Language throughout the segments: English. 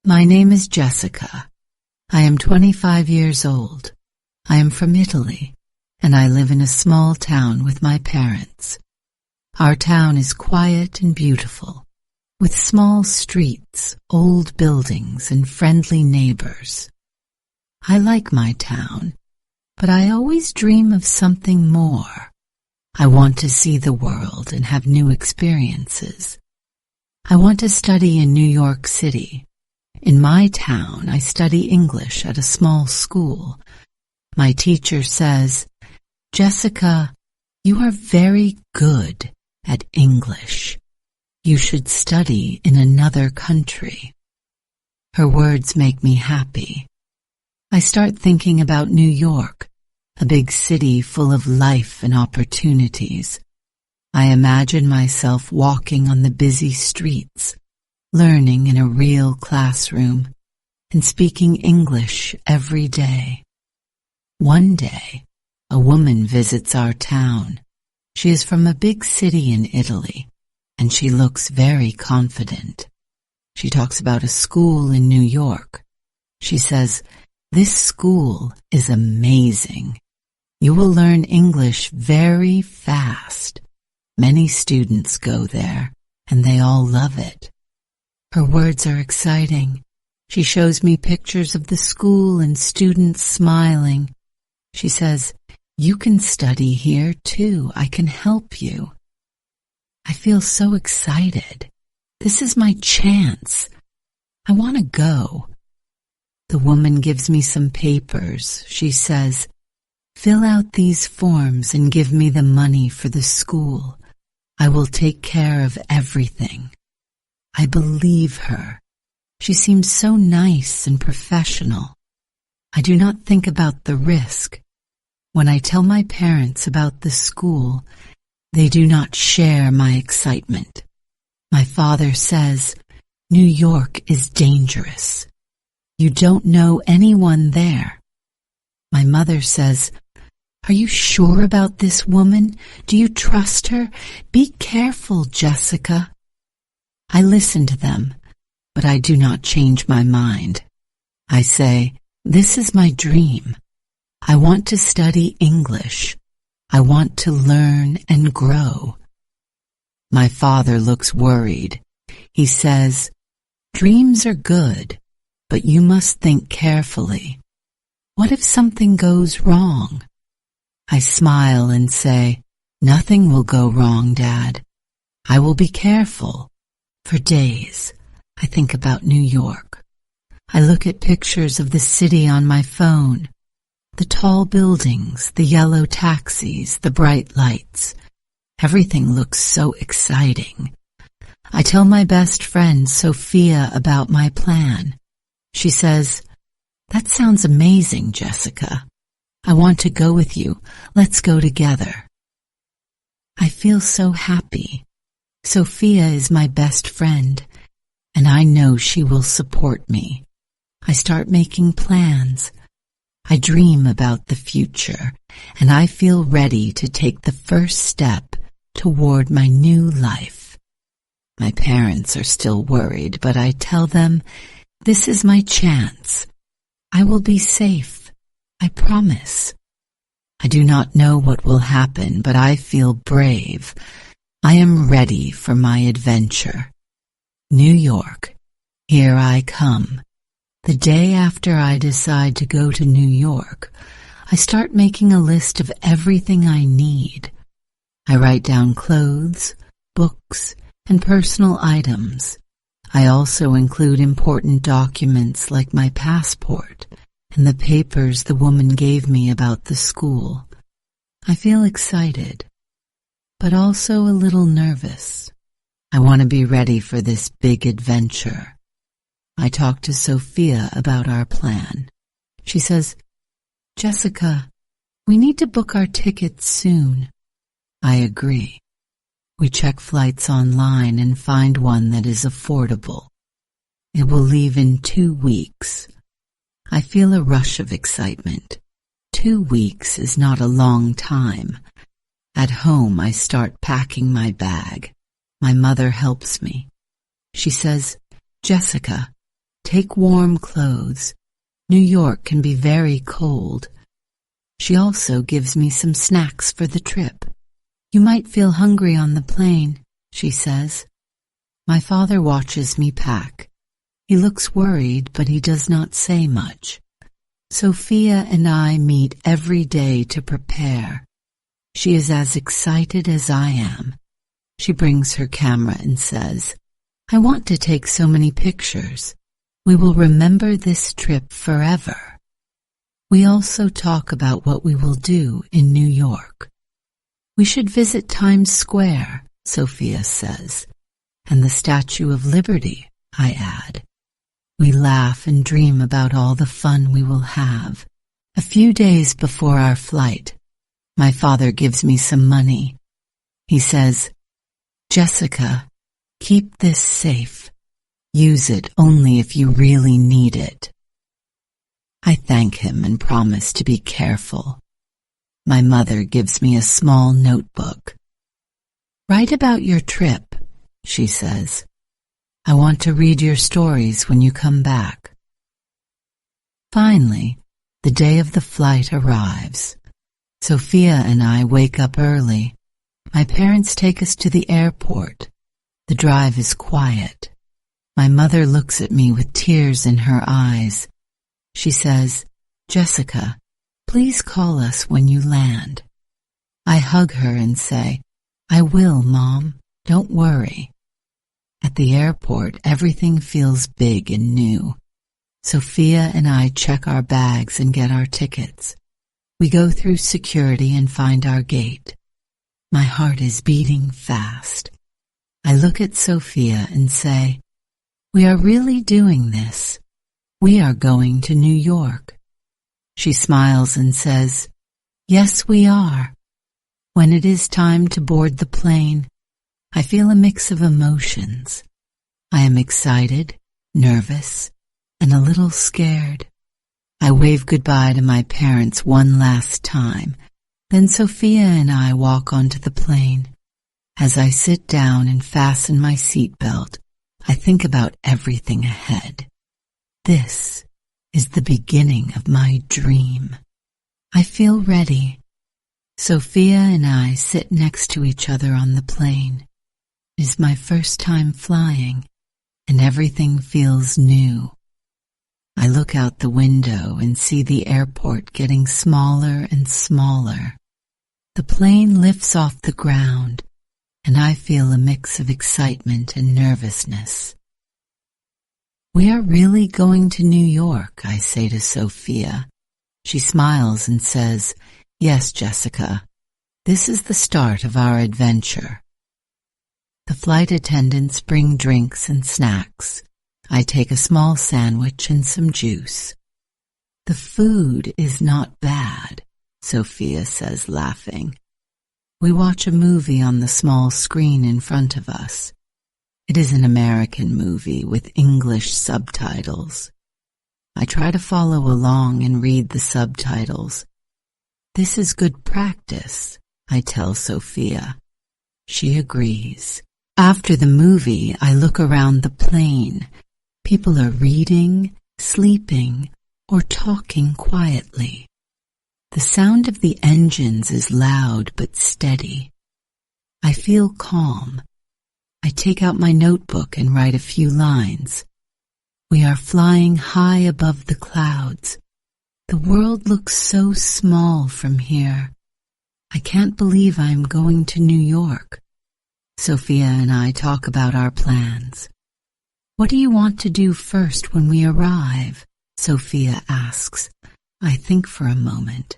My name is Jessica. I am 25 years old. I am from Italy, and I live in a small town with my parents. Our town is quiet and beautiful, with small streets, old buildings, and friendly neighbors. I like my town, but I always dream of something more. I want to see the world and have new experiences. I want to study in New York City. In my town, I study English at a small school. My teacher says, "Jessica, you are very good at English. You should study in another country." Her words make me happy. I start thinking about New York, a big city full of life and opportunities. I imagine myself walking on the busy streets, learning in a real classroom, and speaking English every day. One day, a woman visits our town. She is from a big city in Italy, and she looks very confident. She talks about a school in New York. She says, "This school is amazing. You will learn English very fast. Many students go there, and they all love it." Her words are exciting. She shows me pictures of the school and students smiling. She says, "You can study here too. I can help you." I feel so excited. This is my chance. I want to go. The woman gives me some papers. She says, "Fill out these forms and give me the money for the school. I will take care of everything." I believe her. She seems so nice and professional. I do not think about the risk. When I tell my parents about the school, they do not share my excitement. My father says, "New York is dangerous. You don't know anyone there." My mother says, "Are you sure about this woman? Do you trust her? Be careful, Jessica." I listen to them, but I do not change my mind. I say, "This is my dream. I want to study English. I want to learn and grow." My father looks worried. He says, "Dreams are good, but you must think carefully. What if something goes wrong?" I smile and say, "Nothing will go wrong, Dad. I will be careful." For days, I think about New York. I look at pictures of the city on my phone. The tall buildings, the yellow taxis, the bright lights. Everything looks so exciting. I tell my best friend, Sophia, about my plan. She says, "That sounds amazing, Jessica. I want to go with you. Let's go together." I feel so happy. Sophia is my best friend, and I know she will support me. I start making plans. I dream about the future, and I feel ready to take the first step toward my new life. My parents are still worried, but I tell them, "This is my chance. I will be safe. I promise." I do not know what will happen, but I feel brave. I am ready for my adventure. New York, here I come. The day after I decide to go to New York, I start making a list of everything I need. I write down clothes, books, and personal items. I also include important documents like my passport and the papers the woman gave me about the school. I feel excited, but also a little nervous. I want to be ready for this big adventure. I talk to Sophia about our plan. She says, "Jessica, we need to book our tickets soon." I agree. We check flights online and find one that is affordable. It will leave in 2 weeks. I feel a rush of excitement. 2 weeks is not a long time. At home, I start packing my bag. My mother helps me. She says, "Jessica, Take warm clothes. New York can be very cold. She also gives me some snacks for the trip. You might feel hungry on the plane, she says. My father watches me pack. He looks worried, but he does not say much. Sophia and I meet every day to prepare. She is as excited as I am. She brings her camera and says, I want to take so many pictures. We will remember this trip forever. We also talk about what we will do in New York. We should visit Times Square, Sophia says, and the Statue of Liberty, I add. We laugh and dream about all the fun we will have. A few days before our flight, my father gives me some money. He says, Jessica, keep this safe. Use it only if you really need it. I thank him and promise to be careful. My mother gives me a small notebook. Write about your trip, she says. I want to read your stories when you come back. Finally, the day of the flight arrives. Sophia and I wake up early. My parents take us to the airport. The drive is quiet. My mother looks at me with tears in her eyes. She says, Jessica, please call us when you land. I hug her and say, I will, Mom. Don't worry. At the airport, everything feels big and new. Sophia and I check our bags and get our tickets. We go through security and find our gate. My heart is beating fast. I look at Sophia and say, we are really doing this. We are going to New York. She smiles and says, yes, we are. When it is time to board the plane, I feel a mix of emotions. I am excited, nervous, and a little scared. I wave goodbye to my parents one last time. Then Sophia and I walk onto the plane. As I sit down and fasten my seatbelt, I think about everything ahead. This is the beginning of my dream. I feel ready. Sophia and I sit next to each other on the plane. It is my first time flying, and everything feels new. I look out the window and see the airport getting smaller and smaller. The plane lifts off the ground, and I feel a mix of excitement and nervousness. We are really going to New York, I say to Sophia. She smiles and says, yes, Jessica, this is the start of our adventure. The flight attendants bring drinks and snacks. I take a small sandwich and some juice. The food is not bad, Sophia says, laughing. We watch a movie on the small screen in front of us. It is an American movie with English subtitles. I try to follow along and read the subtitles. This is good practice, I tell Sophia. She agrees. After the movie, I look around the plane. People are reading, sleeping, or talking quietly. The sound of the engines is loud but steady. I feel calm. I take out my notebook and write a few lines. We are flying high above the clouds. The world looks so small from here. I can't believe I'm going to New York. Sophia and I talk about our plans. What do you want to do first when we arrive? Sophia asks. I think for a moment.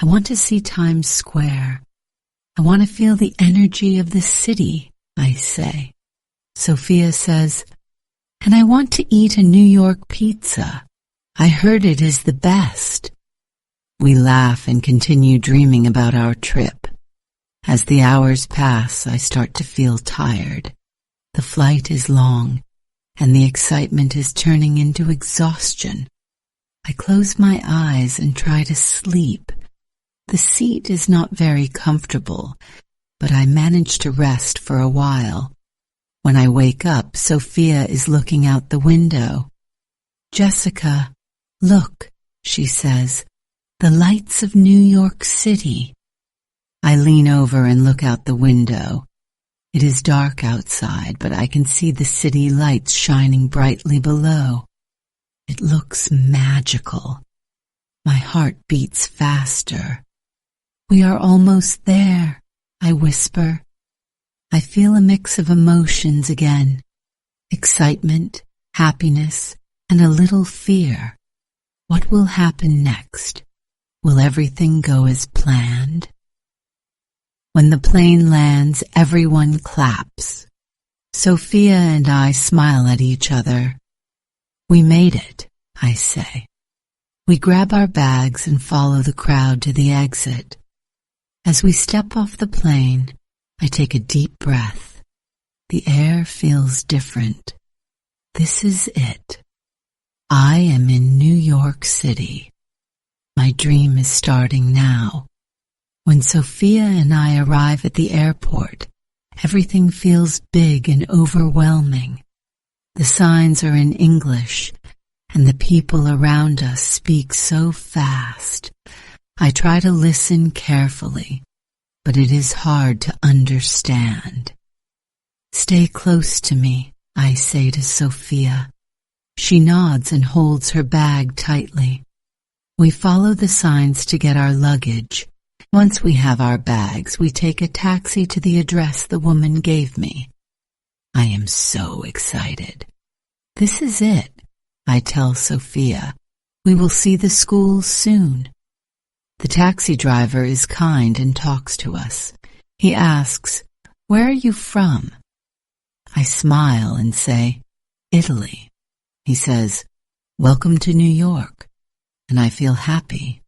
I want to see Times Square. I want to feel the energy of the city, I say. Sophia says, and I want to eat a New York pizza. I heard it is the best. We laugh and continue dreaming about our trip. As the hours pass, I start to feel tired. The flight is long, and the excitement is turning into exhaustion. I close my eyes and try to sleep. The seat is not very comfortable, but I manage to rest for a while. When I wake up, Sophia is looking out the window. "Jessica, look," she says, "the lights of New York City." I lean over and look out the window. It is dark outside, but I can see the city lights shining brightly below. It looks magical. My heart beats faster. "We are almost there," I whisper. I feel a mix of emotions again: excitement, happiness, and a little fear. What will happen next? Will everything go as planned? When the plane lands, everyone claps. Sophia and I smile at each other. "We made it," I say. We grab our bags and follow the crowd to the exit. As we step off the plane, I take a deep breath. The air feels different. This is it. I am in New York City. My dream is starting now. When Sophia and I arrive at the airport, everything feels big and overwhelming. The signs are in English, and the people around us speak so fast. I try to listen carefully, but it is hard to understand. "Stay close to me," I say to Sophia. She nods and holds her bag tightly. We follow the signs to get our luggage. Once we have our bags, we take a taxi to the address the woman gave me. I am so excited. "This is it," I tell Sophia. "We will see the school soon." The taxi driver is kind and talks to us. He asks, "Where are you from?" I smile and say, "Italy." He says, "Welcome to New York," and I feel happy.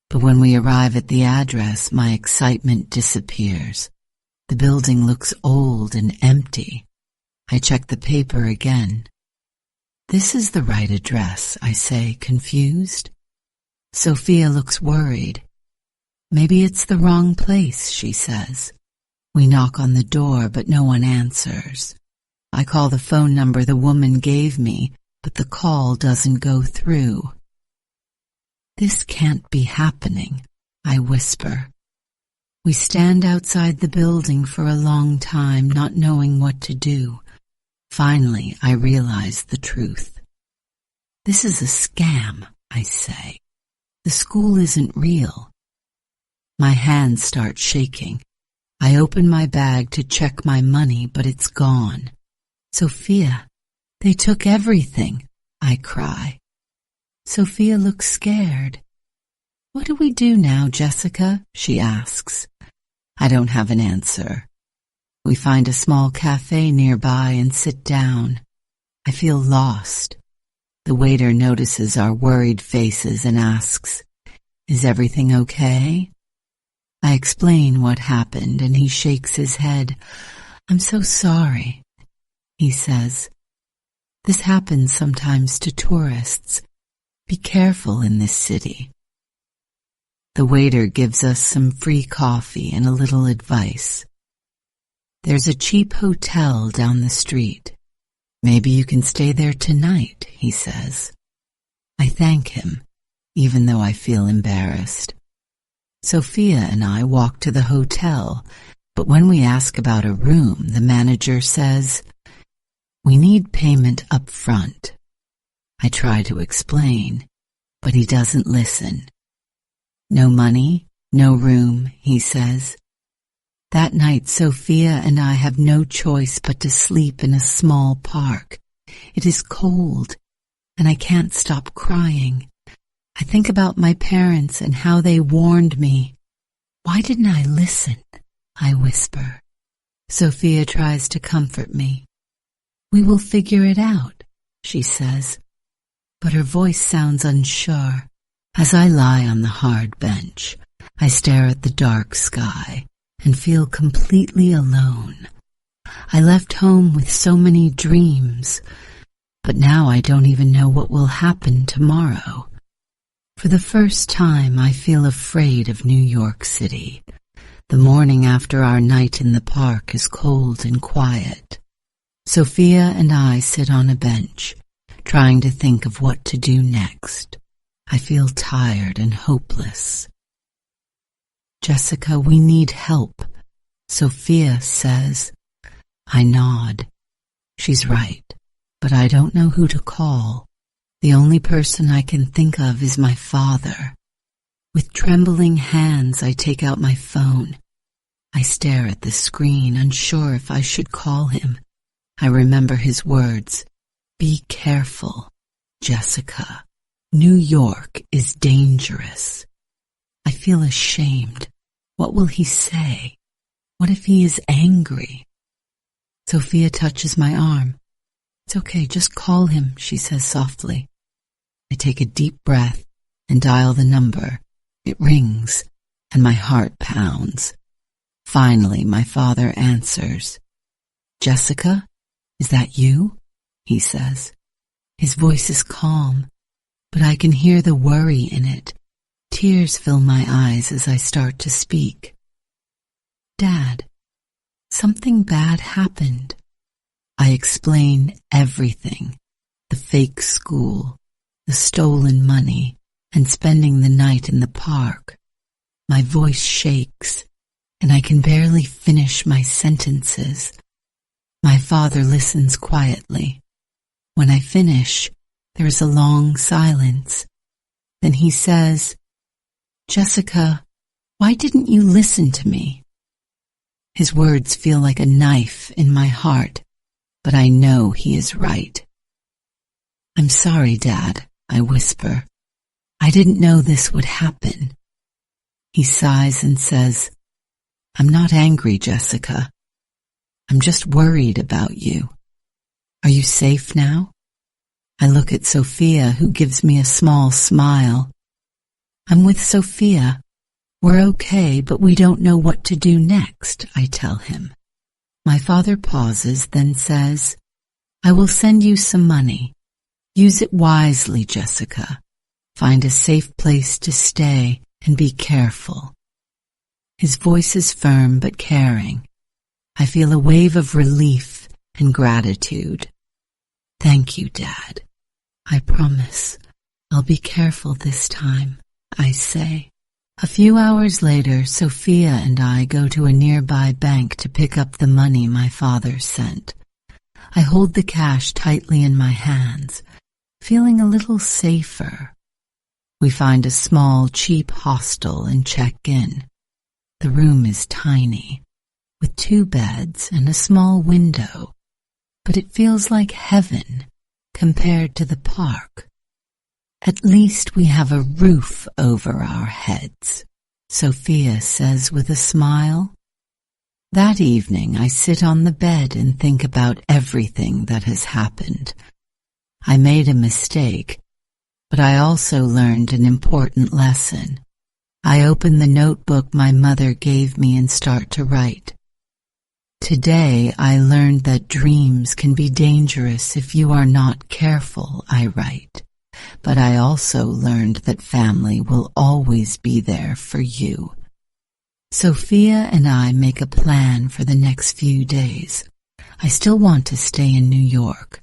But when we arrive at the address, my excitement disappears. The building looks old and empty. I check the paper again. "This is the right address," I say, confused. Sophia looks worried. "Maybe it's the wrong place," she says. We knock on the door, but no one answers. I call the phone number the woman gave me, but the call doesn't go through. "This can't be happening," I whisper. We stand outside the building for a long time, not knowing what to do. Finally, I realize the truth. "This is a scam," I say. "The school isn't real." My hands start shaking. I open my bag to check my money, but it's gone. "Sophia, they took everything," I cry. Sophia looks scared. "What do we do now, Jessica?" she asks. I don't have an answer. We find a small cafe nearby and sit down. I feel lost. The waiter notices our worried faces and asks, "Is everything okay?" I explain what happened, and he shakes his head. "I'm so sorry," he says. "This happens sometimes to tourists. Be careful in this city." The waiter gives us some free coffee and a little advice. "There's a cheap hotel down the street. Maybe you can stay there tonight," he says. I thank him, even though I feel embarrassed. Sophia and I walk to the hotel, but when we ask about a room, the manager says, "We need payment up front." I try to explain, but he doesn't listen. "No money, no room," he says. That night, Sophia and I have no choice but to sleep in a small park. It is cold, and I can't stop crying. I think about my parents and how they warned me. "Why didn't I listen?" I whisper. Sophia tries to comfort me. "We will figure it out," she says, but her voice sounds unsure. As I lie on the hard bench, I stare at the dark sky and feel completely alone. I left home with so many dreams, but now I don't even know what will happen tomorrow. For the first time, I feel afraid of New York City. The morning after our night in the park is cold and quiet. Sophia and I sit on a bench, trying to think of what to do next. I feel tired and hopeless. Jessica, we need help, Sophia says. I nod. She's right, but I don't know who to call. The only person I can think of is my father. With trembling hands, I take out my phone. I stare at the screen, unsure if I should call him. I remember his words. Be careful, Jessica. New York is dangerous. I feel ashamed. What will he say? What if he is angry? Sophia touches my arm. It's okay, just call him, she says softly. I take a deep breath and dial the number. It rings, and my heart pounds. Finally, my father answers. Jessica, is that you? He says. His voice is calm, but I can hear the worry in it. Tears fill my eyes as I start to speak. Dad, something bad happened. I explain everything. The fake school, the stolen money, and spending the night in the park. My voice shakes, and I can barely finish my sentences. My father listens quietly. When I finish, there is a long silence. Then he says, Jessica, why didn't you listen to me? His words feel like a knife in my heart, but I know he is right. I'm sorry, Dad, I whisper. I didn't know this would happen. He sighs and says, I'm not angry, Jessica. I'm just worried about you. Are you safe now? I look at Sophia, who gives me a small smile. I'm with Sophia. We're okay, but we don't know what to do next, I tell him. My father pauses, then says, I will send you some money. Use it wisely, Jessica. Find a safe place to stay and be careful. His voice is firm but caring. I feel a wave of relief and gratitude. Thank you, Dad. I promise I'll be careful this time, I say. A few hours later, Sophia and I go to a nearby bank to pick up the money my father sent. I hold the cash tightly in my hands, feeling a little safer. We find a small, cheap hostel and check in. The room is tiny, with 2 beds and a small window, but it feels like heaven compared to the park. At least we have a roof over our heads, Sophia says with a smile. That evening I sit on the bed and think about everything that has happened. I made a mistake, but I also learned an important lesson. I open the notebook my mother gave me and start to write. Today I learned that dreams can be dangerous if you are not careful, I write. But I also learned that family will always be there for you. Sophia and I make a plan for the next few days. I still want to stay in New York.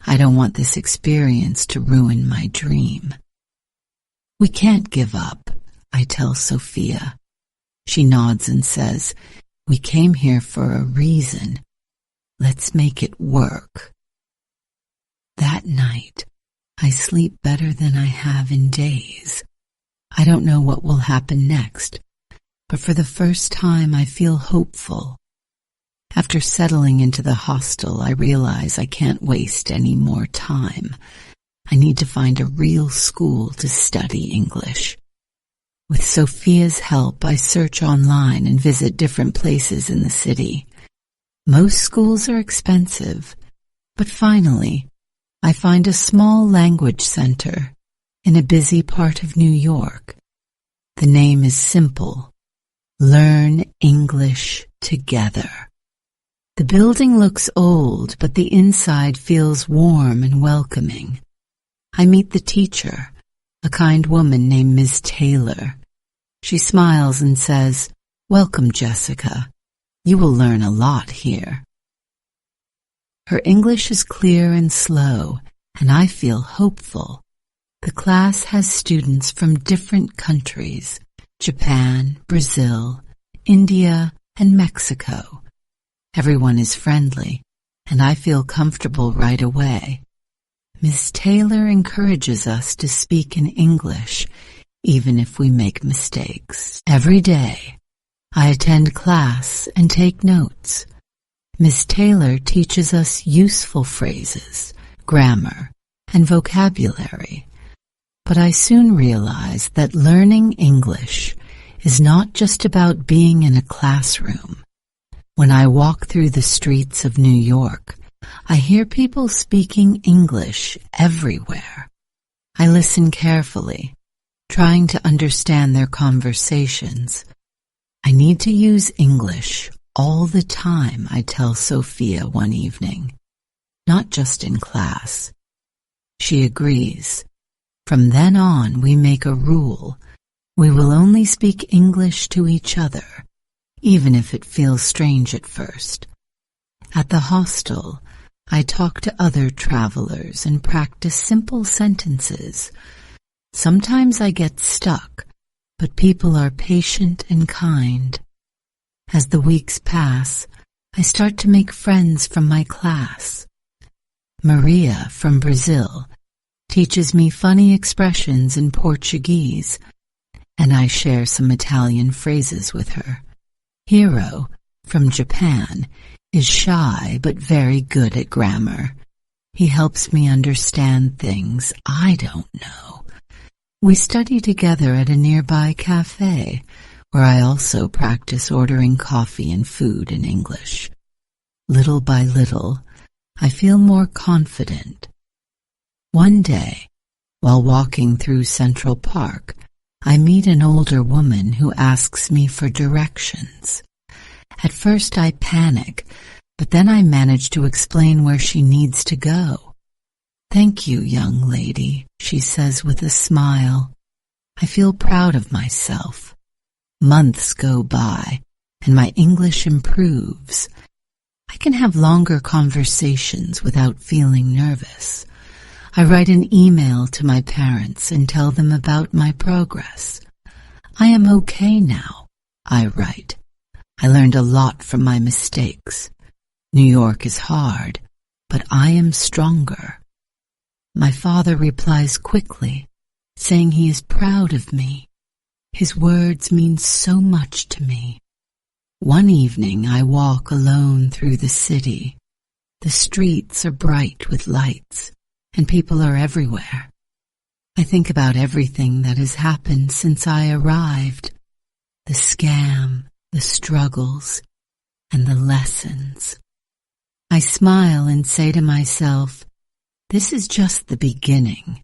I don't want this experience to ruin my dream. We can't give up, I tell Sophia. She nods and says, we came here for a reason. Let's make it work. That night, I sleep better than I have in days. I don't know what will happen next, but for the first time I feel hopeful. After settling into the hostel, I realize I can't waste any more time. I need to find a real school to study English. With Sophia's help, I search online and visit different places in the city. Most schools are expensive, but finally, I find a small language center in a busy part of New York. The name is simple: Learn English Together. The building looks old, but the inside feels warm and welcoming. I meet the teacher, a kind woman named Ms. Taylor. She smiles and says, "Welcome, Jessica. You will learn a lot here." Her English is clear and slow, and I feel hopeful. The class has students from different countries: Japan, Brazil, India, and Mexico. Everyone is friendly, and I feel comfortable right away. Miss Taylor encourages us to speak in English, even if we make mistakes. Every day, I attend class and take notes. Miss Taylor teaches us useful phrases, grammar, and vocabulary. But I soon realized that learning English is not just about being in a classroom. When I walk through the streets of New York, I hear people speaking English everywhere. I listen carefully, trying to understand their conversations. I need to use English all the time, I tell Sophia one evening, not just in class. She agrees. From then on, we make a rule. We will only speak English to each other, even if it feels strange at first. At the hostel, I talk to other travelers and practice simple sentences. Sometimes I get stuck, but people are patient and kind. As the weeks pass, I start to make friends from my class. Maria from Brazil teaches me funny expressions in Portuguese, and I share some Italian phrases with her. Hiro from Japan is shy but very good at grammar. He helps me understand things I don't know. We study together at a nearby cafe, where I also practice ordering coffee and food in English. Little by little, I feel more confident. One day, while walking through Central Park, I meet an older woman who asks me for directions. At first I panic, but then I manage to explain where she needs to go. "Thank you, young lady," she says with a smile. I feel proud of myself. Months go by, and my English improves. I can have longer conversations without feeling nervous. I write an email to my parents and tell them about my progress. "I am okay now," I write. "I learned a lot from my mistakes. New York is hard, but I am stronger." My father replies quickly, saying he is proud of me. His words mean so much to me. One evening I walk alone through the city. The streets are bright with lights, and people are everywhere. I think about everything that has happened since I arrived. The scam, the struggles, and the lessons. I smile and say to myself, this is just the beginning.